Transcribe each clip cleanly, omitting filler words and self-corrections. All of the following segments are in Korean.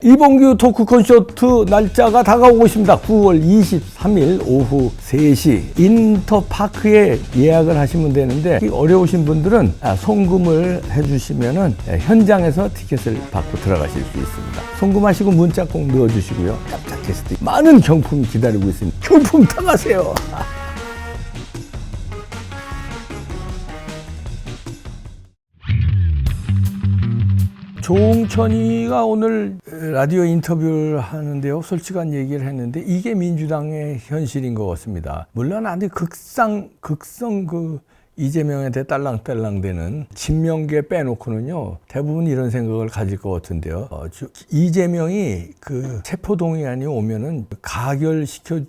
이봉규 토크 콘서트 날짜가 다가오고 있습니다. 9월 23일 오후 3시 인터파크에 예약을 하시면 되는데 어려우신 분들은 송금을 해주시면 현장에서 티켓을 받고 들어가실 수 있습니다. 송금하시고 문자 꼭 넣어주시고요. 깜짝 게스트 많은 경품이 기다리고 있습니다. 경품 타가세요. 조홍천이가 오늘 라디오 인터뷰를 하는데요. 솔직한 얘기를 했는데 이게 민주당의 현실인 것 같습니다. 물론 아주 극성 이재명에 대해 딸랑딸랑대는 친명계 빼놓고는요. 대부분 이런 생각을 가질 것 같은데요. 이재명이 그 체포동의안이 오면은 가결시켜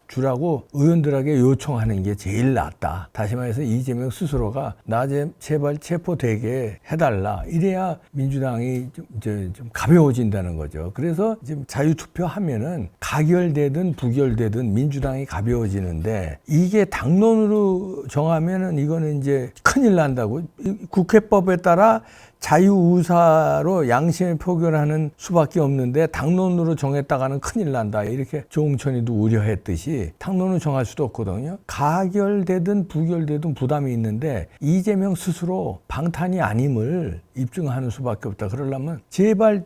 주라고 의원들에게 요청하는 게 제일 낫다. 다시 말해서 이재명 스스로가 나 제발 체포되게 해달라. 이래야 민주당이 좀 가벼워진다는 거죠. 그래서 지금 자유투표 하면은 가결되든 부결되든 민주당이 가벼워지는데 이게 당론으로 정하면은 이거는 이제 큰일 난다고. 국회법에 따라 자유우사로 양심의 표결하는 수밖에 없는데 당론으로 정했다가는 큰일 난다. 이렇게 조홍천이도 우려했듯이 당론을 정할 수도 없거든요. 가결되든 부결되든 부담이 있는데 이재명 스스로 방탄이 아님을 입증하는 수밖에 없다. 그러려면 제발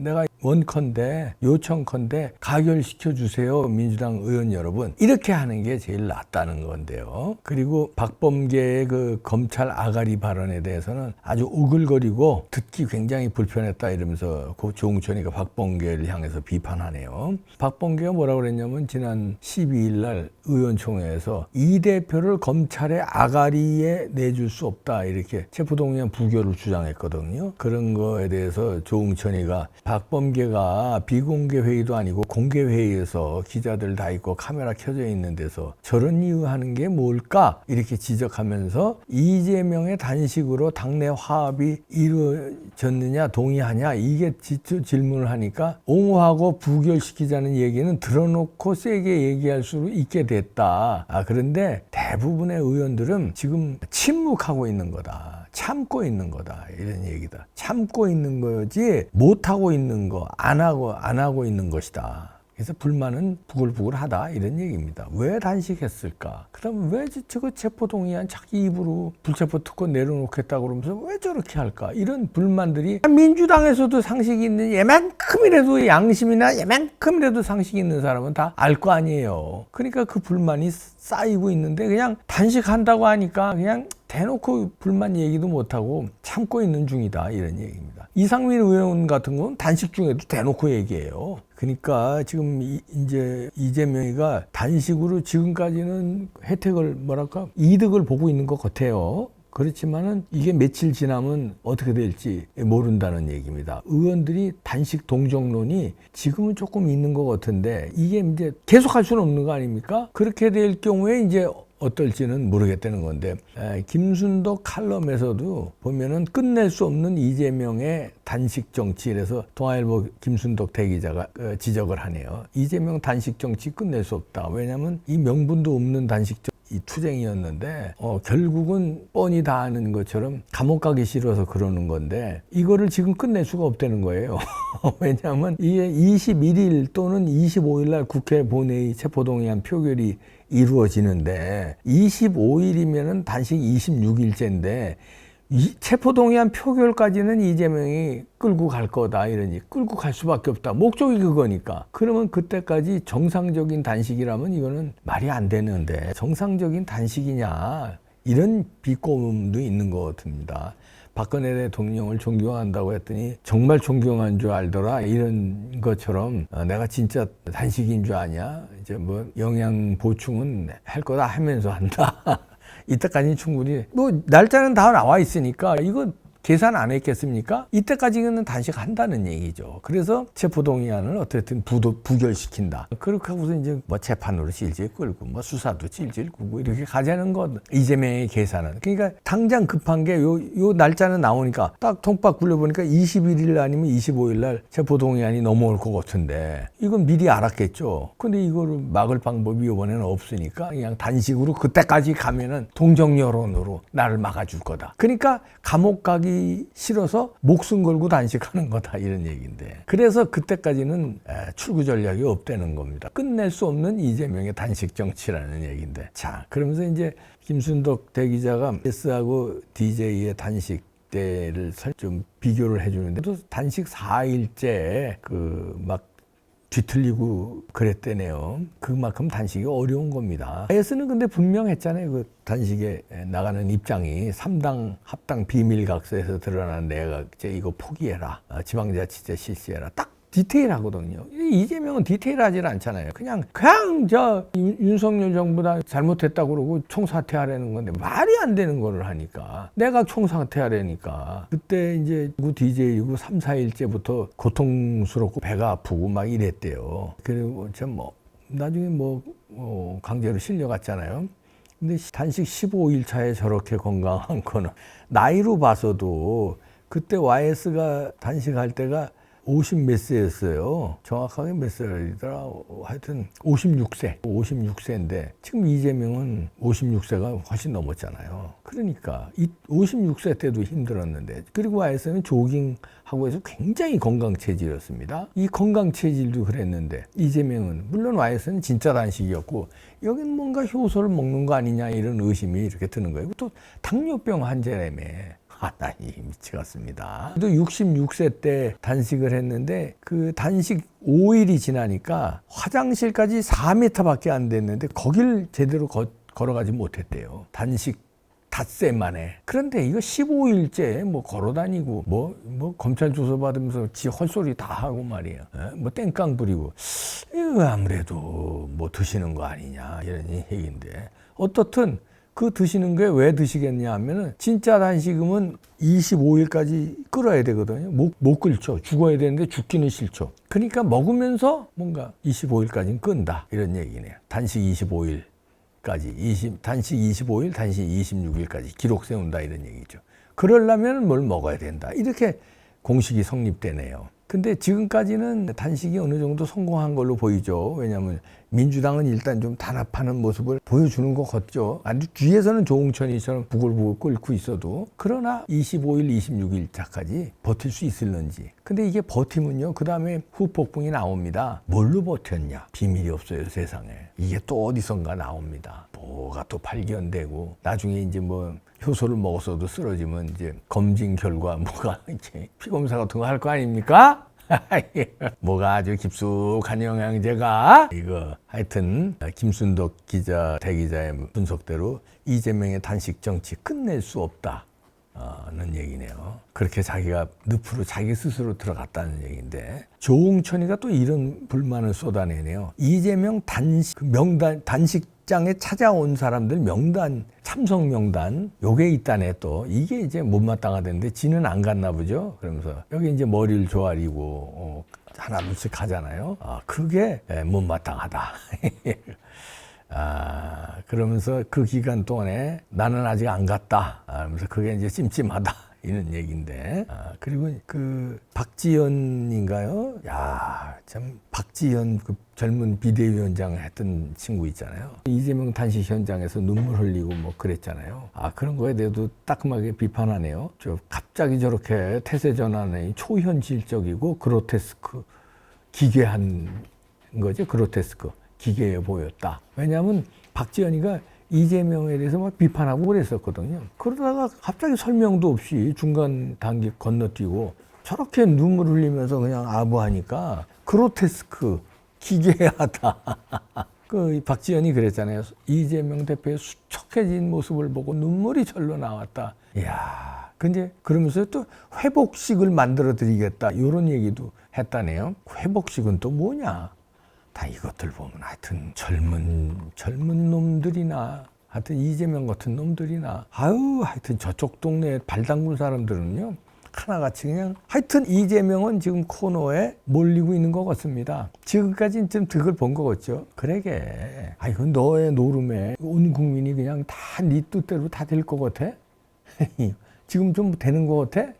내가 원컨대 요청컨대 가결시켜 주세요. 민주당 의원 여러분. 이렇게 하는 게 제일 낫다는 건데요. 그리고 박범계의 그 검찰 아가리 발언에 대해서는 아주 오글거리고 듣기 굉장히 불편했다 이러면서 그 조홍천이가 박범계를 향해서 비판하네요. 박범계가 뭐라고 그랬냐면 지난 12일 날 의원총회에서 이 대표를 검찰의 아가리에 내줄 수 없다 이렇게 체포동의안 부결을 주장했거든요. 그런 거에 대해서 조홍천이가 박범계가 비공개 회의도 아니고 공개 회의에서 기자들 다 있고 카메라 켜져 있는 데서 저런 이유 하는 게 뭘까 이렇게 지적하면서 이재명의 단식으로 당내 화합이 이루어졌느냐 동의하냐 이게 질문을 하니까 옹호하고 부결시키자는 얘기는 들어놓고 세게 얘기할 수 있게 됐다. 그런데 대부분의 의원들은 지금 침묵하고 있는 거다. 참고 있는 거다. 이런 얘기다. 참고 있는 거지 못하고 있는 거, 안 하고 있는 것이다. 그래서 불만은 부글부글하다 이런 얘기입니다. 왜 단식했을까? 그다음 왜 저거 체포동의안 자기 입으로 불체포 특권 내려놓겠다고 그러면서 왜 저렇게 할까? 이런 불만들이 민주당에서도 상식이 있는 얘만큼이라도 양심이나 얘만큼이라도 상식이 있는 사람은 다 알 거 아니에요. 그러니까 그 불만이 쌓이고 있는데 그냥 단식한다고 하니까 그냥 대놓고 불만 얘기도 못하고 참고 있는 중이다 이런 얘기입니다. 이상민 의원 같은 건 단식 중에도 대놓고 얘기해요. 그러니까 지금 이제 이재명이가 단식으로 지금까지는 혜택을 이득을 보고 있는 것 같아요. 그렇지만은 이게 며칠 지나면 어떻게 될지 모른다는 얘기입니다. 의원들이 단식 동정론이 지금은 조금 있는 것 같은데 이게 이제 계속할 수는 없는 거 아닙니까? 그렇게 될 경우에 이제 어떨지는 모르겠다는 건데 김순덕 칼럼에서도 보면은 끝낼 수 없는 이재명의 단식 정치라서 동아일보 김순덕 대기자가 지적을 하네요. 이재명 단식 정치 끝낼 수 없다. 왜냐하면 이 명분도 없는 단식 이 투쟁이었는데 결국은 뻔히 다 아는 것처럼 감옥 가기 싫어서 그러는 건데 이거를 지금 끝낼 수가 없다는 거예요. 왜냐하면 이게 21일 또는 25일 날 국회 본회의 체포동의안 표결이 이루어지는데 25일이면은 단식 26일째인데 이 체포동의안 표결까지는 이재명이 끌고 갈 거다 이러니 끌고 갈 수밖에 없다. 목적이 그거니까. 그러면 그때까지 정상적인 단식이라면 이거는 말이 안 되는데 정상적인 단식이냐 이런 비꼬음도 있는 것 같습니다. 박근혜 대통령을 존경한다고 했더니 정말 존경한 줄 알더라 이런 것처럼 내가 진짜 단식인 줄 아냐 이제 뭐 영양 보충은 할 거다 하면서 한다. 이때까지는 충분히 날짜는 다 나와 있으니까 이거 계산 안 했겠습니까? 이때까지는 단식한다는 얘기죠. 그래서 체포동의안을 어쨌든 부결시킨다. 그렇게 하고서 이제 뭐 재판으로 질질 끌고 뭐 수사도 질질 끌고 이렇게 가자는 것 이재명의 계산은. 그러니까 당장 급한 게 요 날짜는 나오니까 딱 통박 굴려보니까 21일 아니면 25일 날 체포동의안이 넘어올 것 같은데 이건 미리 알았겠죠. 근데 이거를 막을 방법이 이번에는 없으니까 그냥 단식으로 그때까지 가면은 동정 여론으로 나를 막아줄 거다. 그러니까 감옥 가기 하기 싫어서 목숨 걸고 단식하는 거다 이런 얘기인데, 그래서 그때까지는 출구 전략이 없다는 겁니다. 끝낼 수 없는 이재명의 단식 정치라는 얘기인데, 자 그러면서 이제 김순덕 대기자가 S하고 DJ의 단식 때를 좀 비교를 해주는데, 또 단식 4일째 막 뒤틀리고 그랬대네요. 그만큼 단식이 어려운 겁니다. S는 근데 분명했잖아요. 그 단식에 나가는 입장이 3당 합당 비밀각서에서 드러난 내각제 이거 포기해라. 지방자치제 실시해라. 딱 디테일하거든요. 이재명은 디테일하지 않잖아요. 그냥 윤석열 정부다 잘못했다고 그러고 총사퇴하라는 건데 말이 안 되는 거를 하니까, 내가 총사퇴하라니까. 그때 이제 누구 DJ이고 3, 4일째부터 고통스럽고 배가 아프고 막 이랬대요. 그리고 나중에 강제로 실려갔잖아요. 근데 단식 15일 차에 저렇게 건강한 거는, 나이로 봐서도 그때 YS가 단식할 때가 50 몇 세였어요. 정확하게 몇 살이더라. 하여튼 56세인데 지금 이재명은 56세가 훨씬 넘었잖아요. 그러니까 56세 때도 힘들었는데, 그리고 YS는 조깅하고 해서 굉장히 건강 체질이었습니다. 이 건강 체질도 그랬는데, 이재명은 물론 YS는 진짜 단식이었고 여긴 뭔가 효소를 먹는 거 아니냐 이런 의심이 이렇게 드는 거예요. 또 당뇨병 환자라며. 나 미치겠습니다. 또 66세 때 단식을 했는데, 그 단식 5일이 지나니까 화장실까지 4m밖에 안 됐는데 거길 제대로 걸어가지 못했대요. 단식 닷새 만에. 그런데 이거 15일째 걸어다니고 검찰 조사 받으면서 지 헛소리 다 하고 말이에요. 땡깡 부리고. 이거 아무래도 드시는 거 아니냐 이런 얘기인데, 어떻든 그 드시는 게 왜 드시겠냐 하면은, 진짜 단식이면 25일까지 끌어야 되거든요. 못 끌죠. 죽어야 되는데 죽기는 싫죠. 그러니까 먹으면서 뭔가 25일까지는 끈다 이런 얘기네요. 단식 25일까지, 단식 25일, 단식 26일까지 기록 세운다 이런 얘기죠. 그러려면 뭘 먹어야 된다, 이렇게 공식이 성립되네요. 근데 지금까지는 단식이 어느 정도 성공한 걸로 보이죠. 왜냐하면 민주당은 일단 좀 단합하는 모습을 보여주는 것 같죠. 아주 뒤에서는 조홍천이처럼 부글부글 끓고 있어도. 그러나 25일, 26일차까지 버틸 수 있을런지. 근데 이게 버티면요, 그 다음에 후폭풍이 나옵니다. 뭘로 버텼냐? 비밀이 없어요, 세상에. 이게 또 어디선가 나옵니다. 뭐가 또 발견되고, 나중에 이제 효소를 먹었어도 쓰러지면 이제 검진 결과 이렇게 피검사 같은 거 할 거 아닙니까? 뭐가 아주 깊숙한 영양제가, 이거 하여튼 김순덕 기자 대기자의 분석대로 이재명의 단식 정치 끝낼 수 없다는 얘기네요. 그렇게 자기가 늪으로 자기 스스로 들어갔다는 얘기인데, 조홍천이가 또 이런 불만을 쏟아내네요. 이재명 단식장에 찾아온 사람들 명단, 참석 명단, 요게 있다네. 또 이게 이제 못마땅하던데 지는 안 갔나 보죠. 그러면서 여기 이제 머리를 조아리고 하나둘씩 하잖아요. 그게 못마땅하다. 그러면서 그 기간 동안에 나는 아직 안 갔다. 그러면서 그게 이제 찜찜하다 이런 얘기인데, 그리고 그 박지현인가요? 참 박지현 그 젊은 비대위원장 했던 친구 있잖아요. 이재명 단식 현장에서 눈물 흘리고 그랬잖아요. 그런 거에 대해서도 따끔하게 비판하네요. 갑자기 저렇게 태세 전환이 초현실적이고 그로테스크, 기괴한 거죠. 그로테스크, 기괴해 보였다. 왜냐하면 박지현이가 이재명에 대해서 막 비판하고 그랬었거든요. 그러다가 갑자기 설명도 없이 중간 단계 건너뛰고 저렇게 눈물 흘리면서 그냥 아부하니까 그로테스크, 기괴하다. 그 박지현이 그랬잖아요. 이재명 대표의 수척해진 모습을 보고 눈물이 절로 나왔다. 이야. 근데 그러면서 또 회복식을 만들어 드리겠다, 이런 얘기도 했다네요. 회복식은 또 뭐냐? 다 이것들 보면 하여튼 젊은 놈들이나, 하여튼 이재명 같은 놈들이나, 하여튼 저쪽 동네에 발 담근 사람들은요, 하나같이 그냥, 하여튼 이재명은 지금 코너에 몰리고 있는 것 같습니다. 지금까지는 좀 득을 본 것 같죠. 그러게. 이건 너의 노름에 온 국민이 그냥 다 네 뜻대로 다 될 것 같아? 지금 좀 되는 것 같아?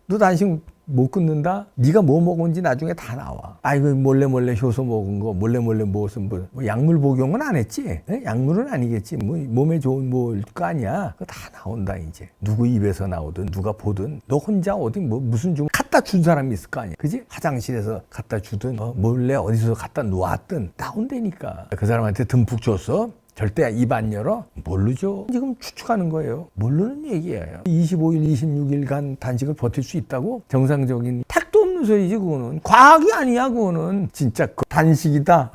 너 단식 못 끊는다? 네가 뭐 먹은지 나중에 다 나와. 이거 몰래 효소 먹은 거, 몰래 무슨 뭐 약물 복용은 안 했지? 약물은 아니겠지. 뭐 몸에 좋은 뭐 거 아니야. 그거 다 나온다 이제. 누구 입에서 나오든 누가 보든 너 혼자 어디 뭐 무슨 좀 갖다 준 사람이 있을 거 아니야. 그지? 화장실에서 갖다 주든 몰래 어디서 갖다 놓았든 나온다니까. 그 사람한테 듬뿍 줬어? 절대 입 안 열어? 모르죠. 지금 추측하는 거예요. 모르는 얘기예요. 25일, 26일간 단식을 버틸 수 있다고? 정상적인 택도 없는 소리지 그거는. 과학이 아니야 그거는. 진짜 단식이다.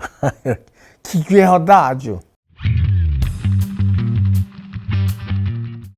기괴하다 아주.